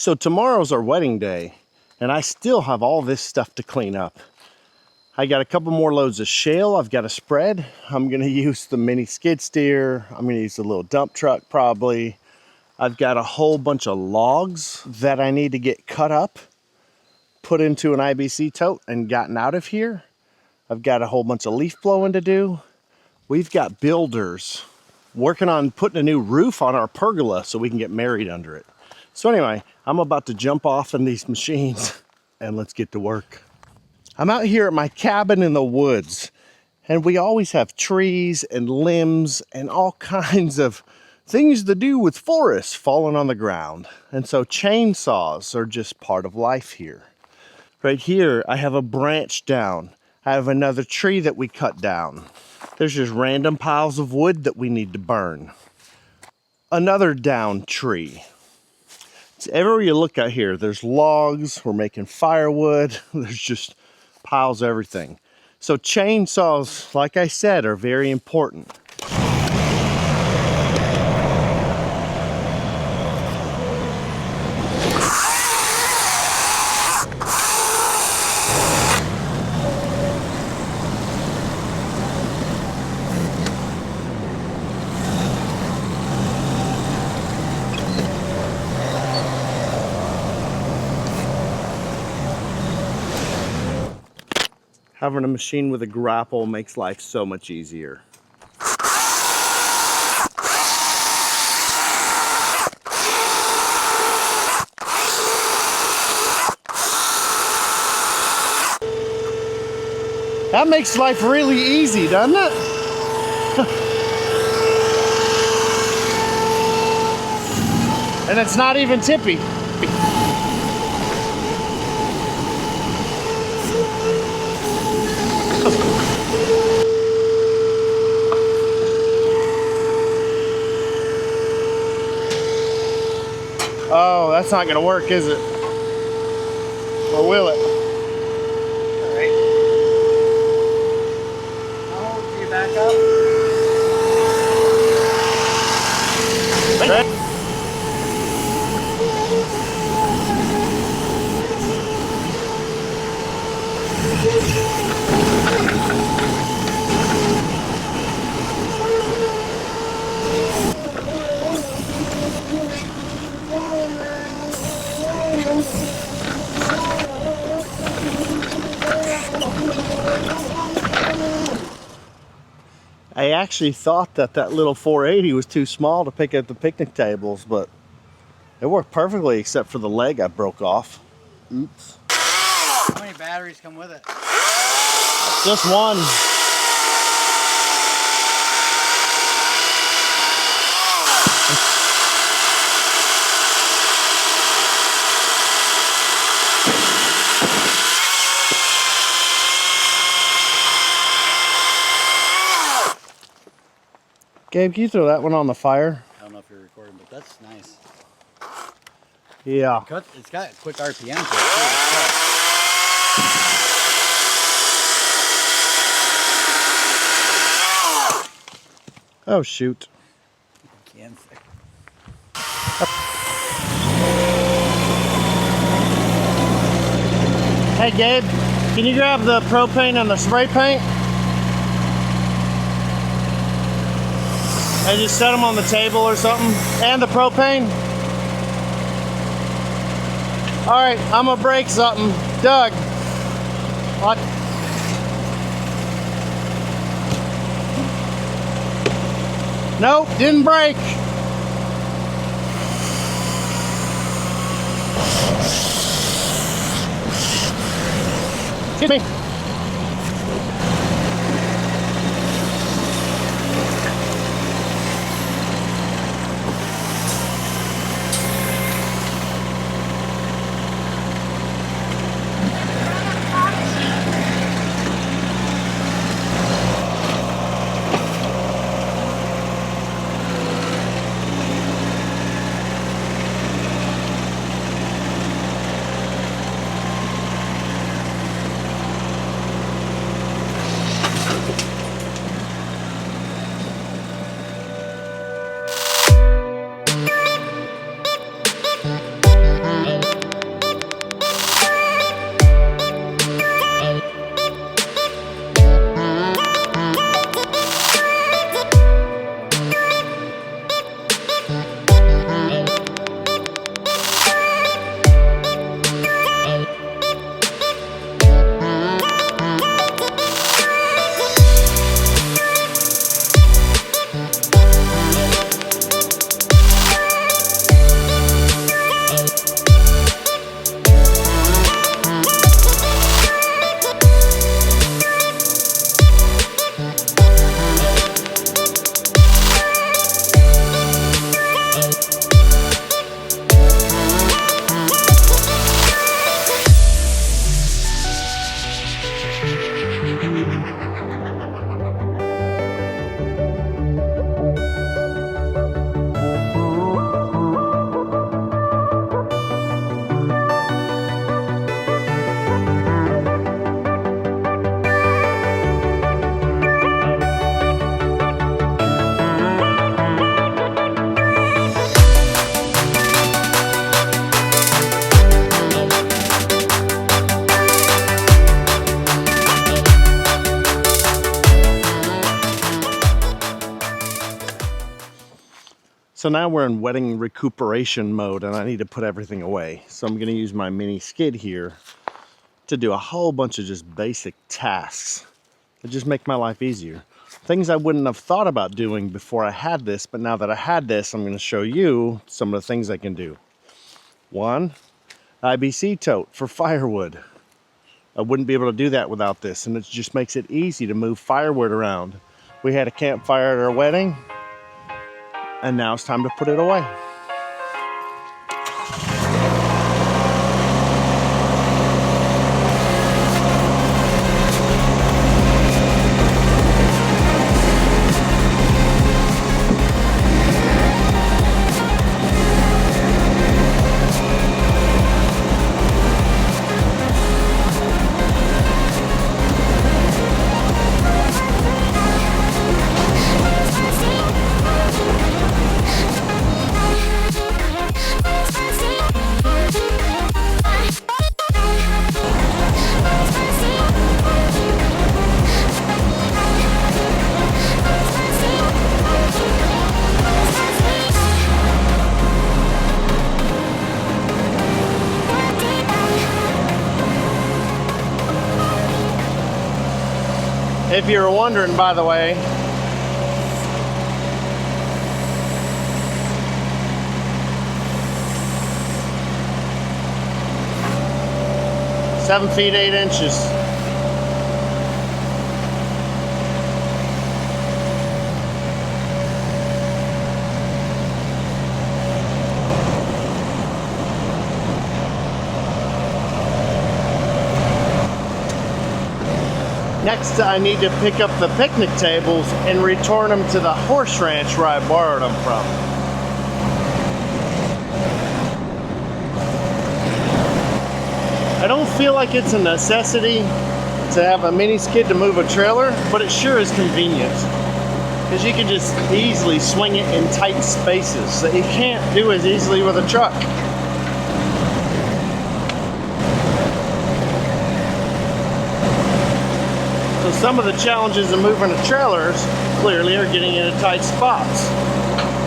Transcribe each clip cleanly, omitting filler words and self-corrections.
So tomorrow's our wedding day, and I still have all this stuff to clean up. I got a couple more loads of shale I've got to spread. I'm going to use the mini skid steer. I'm going to use the little dump truck probably. I've got a whole bunch of logs that I need to get cut up, put into an IBC tote, and gotten out of here. I've got a whole bunch of leaf blowing to do. We've got builders working on putting a new roof on our pergola so we can get married under it. So anyway, I'm about to jump off in these machines and let's get to work. I'm out here at my cabin in the woods, and we always have trees and limbs and all kinds of things to do with forests falling on the ground. And so chainsaws are just part of life here. Right here, I have a branch down. I have another tree that we cut down. There's just random piles of wood that we need to burn. Another down tree. So everywhere you look out here, there's logs, we're making firewood, there's just piles of everything. So chainsaws, like I said, are very important. Having a machine with a grapple makes life so much easier. That makes life really easy, doesn't it? And it's not even tippy. Oh, that's not gonna work, is it? Or will it? All right. I'll hold you back up. Okay. I actually thought that little 480 was too small to pick up the picnic tables, but it worked perfectly except for the leg I broke off. Oops. How many batteries come with it? Just one. Gabe, can you throw that one on the fire? I don't know if you're recording, but that's nice. Yeah. It's got a quick RPM to it too. Oh, shoot. Hey, Gabe, can you grab the propane and the spray paint? And just set them on the table or something. And the propane. All right, I'm gonna break something. Doug. What? Nope, didn't break. Excuse me. So now we're in wetting recuperation mode and I need to put everything away. So I'm gonna use my mini skid here to do a whole bunch of just basic tasks that just make my life easier. Things I wouldn't have thought about doing before I had this, but now that I had this, I'm gonna show you some of the things I can do. One, IBC tote for firewood. I wouldn't be able to do that without this, and it just makes it easy to move firewood around. We had a campfire at our wedding, and now it's time to put it away. If you were wondering, by the way, "7 feet 8 inches." Next, I need to pick up the picnic tables and return them to the horse ranch where I borrowed them from. I don't feel like it's a necessity to have a mini skid to move a trailer, but it sure is convenient, because you can just easily swing it in tight spaces that you can't do as easily with a truck. So some of the challenges of moving the trailers clearly are getting into tight spots.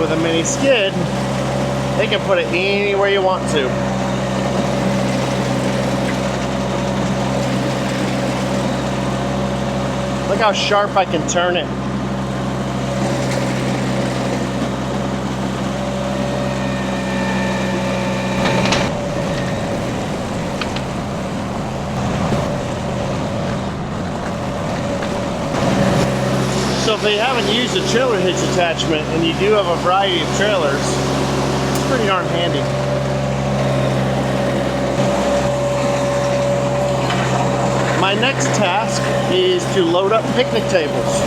With a mini skid, they can put it anywhere you want to. Look how sharp I can turn it. So if you haven't used a trailer hitch attachment and you do have a variety of trailers, it's pretty darn handy. My next task is to load up picnic tables.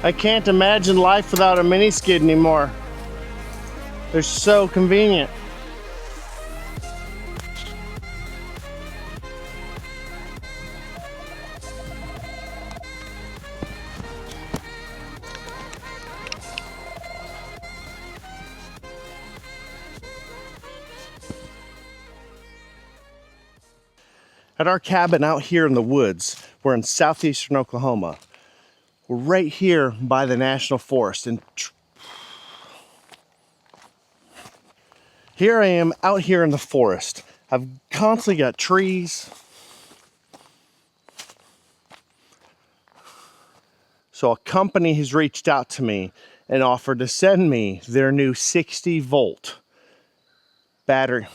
I can't imagine life without a mini skid anymore. They're so convenient. At our cabin out here in the woods, we're in southeastern Oklahoma. We're right here by the National Forest, and here I am out here in the forest. I've constantly got trees. So a company has reached out to me and offered to send me their new 60 volt battery.